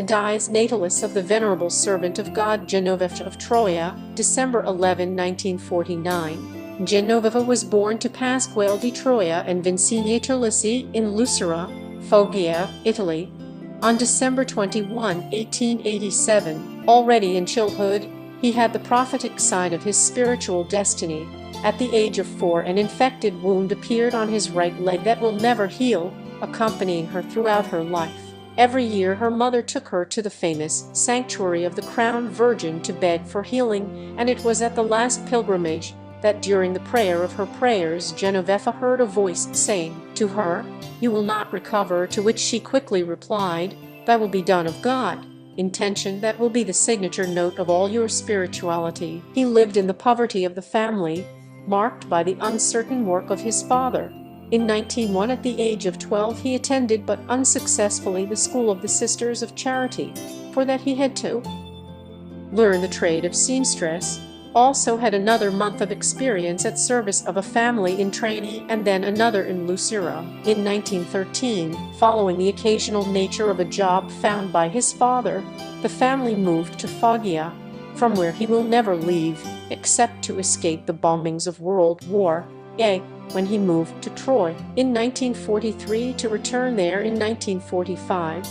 Dies Natalis of the Venerable Servant of God Genoveffa of Troia, December 11, 1949. Genoveffa was born to Pasquale di Troia and Vincina Terlizzi in Lucera, Foggia, Italy, on December 21, 1887. Already in childhood, he had the prophetic sign of his spiritual destiny. At the age of 4, an infected wound appeared on his right leg that will never heal, accompanying her throughout her life. Every year her mother took her to the famous sanctuary of the Crowned Virgin to beg for healing, and it was at the last pilgrimage that during the prayer of her prayers Genoveffa heard a voice saying to her, "You will not recover," to which she quickly replied, "Thy will be done of God." Intention that will be the signature note of all your spirituality. He lived in the poverty of the family, marked by the uncertain work of his father. In 1901, at the age of 12, he attended but unsuccessfully the School of the Sisters of Charity. For that he had to learn the trade of seamstress, also had another month of experience at service of a family in Trani and then another in Lucera. In 1913, following the occasional nature of a job found by his father, the family moved to Foggia, from where he will never leave, except to escape the bombings of World War I, when he moved to Troy in 1943 to return there in 1945.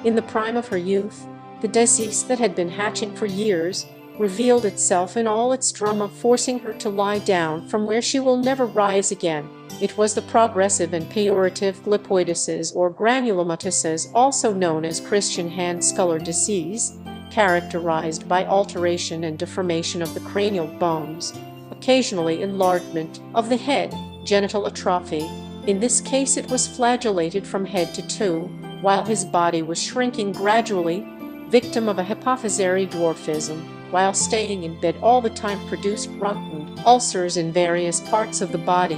In the prime of her youth, the disease that had been hatching for years revealed itself in all its drama, forcing her to lie down from where she will never rise again. It was the progressive and pejorative lipoidosis or granulomatosis, also known as Christian hand-sculler disease, characterized by alteration and deformation of the cranial bones, occasionally enlargement of the head, genital atrophy. In this case it was flagellated from head to toe, while his body was shrinking gradually, victim of a hypophysary dwarfism. While staying in bed all the time produced rotten ulcers in various parts of the body.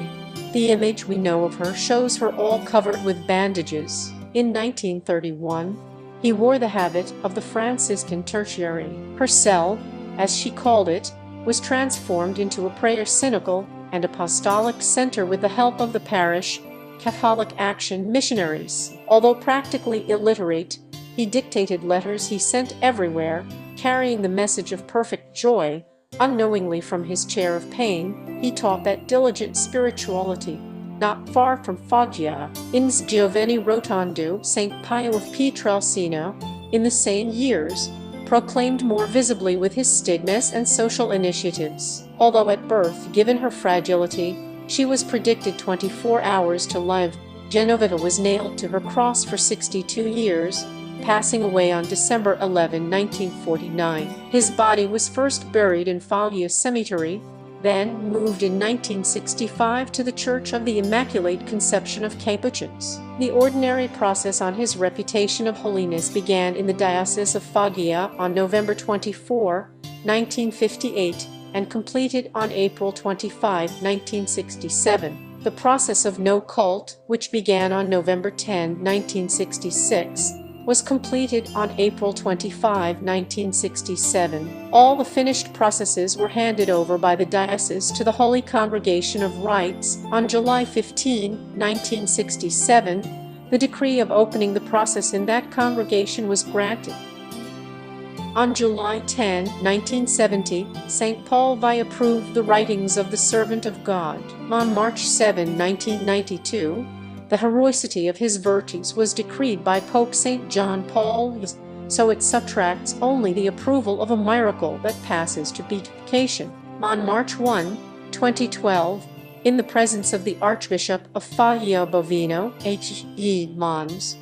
The image we know of her shows her all covered with bandages. In 1931, he wore the habit of the Franciscan tertiary. Her cell, as she called it, was transformed into a prayer cynicle and apostolic center with the help of the parish Catholic Action missionaries. Although practically illiterate, he dictated letters he sent everywhere, carrying the message of perfect joy. Unknowingly from his chair of pain, he taught that diligent spirituality. Not far from Foggia, in Giovanni Rotondo, St. Pio of Pietrelcino, in the same years, proclaimed more visibly with his stigmas and social initiatives. Although at birth, given her fragility, she was predicted 24 hours to live, Genoveffa was nailed to her cross for 62 years, passing away on December 11, 1949. His body was first buried in Foggia Cemetery, then moved in 1965 to the Church of the Immaculate Conception of Capuchins. The ordinary process on his reputation of holiness began in the Diocese of Foggia on November 24, 1958, and completed on April 25, 1967. The process of no cult, which began on November 10, 1966, was completed on April 25, 1967. All the finished processes were handed over by the diocese to the Holy Congregation of Rites. On July 15, 1967, the decree of opening the process in that congregation was granted. On July 10, 1970, St. Paul VI approved the writings of the servant of God. On March 7, 1992, the heroicity of his virtues was decreed by Pope St. John Paul, so it subtracts only the approval of a miracle that passes to beatification. On March 1, 2012, in the presence of the Archbishop of Foggia Bovino, H.E. Mons,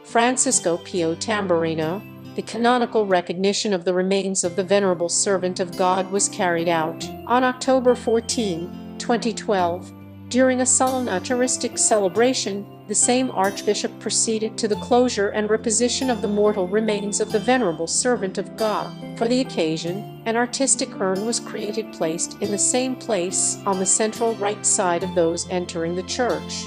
Francisco Pio Tamburino, the canonical recognition of the remains of the Venerable Servant of God was carried out. On October 14, 2012, during a solemn Eucharistic celebration, the same Archbishop proceeded to the closure and reposition of the mortal remains of the Venerable Servant of God. For the occasion, an artistic urn was created placed in the same place on the central right side of those entering the church.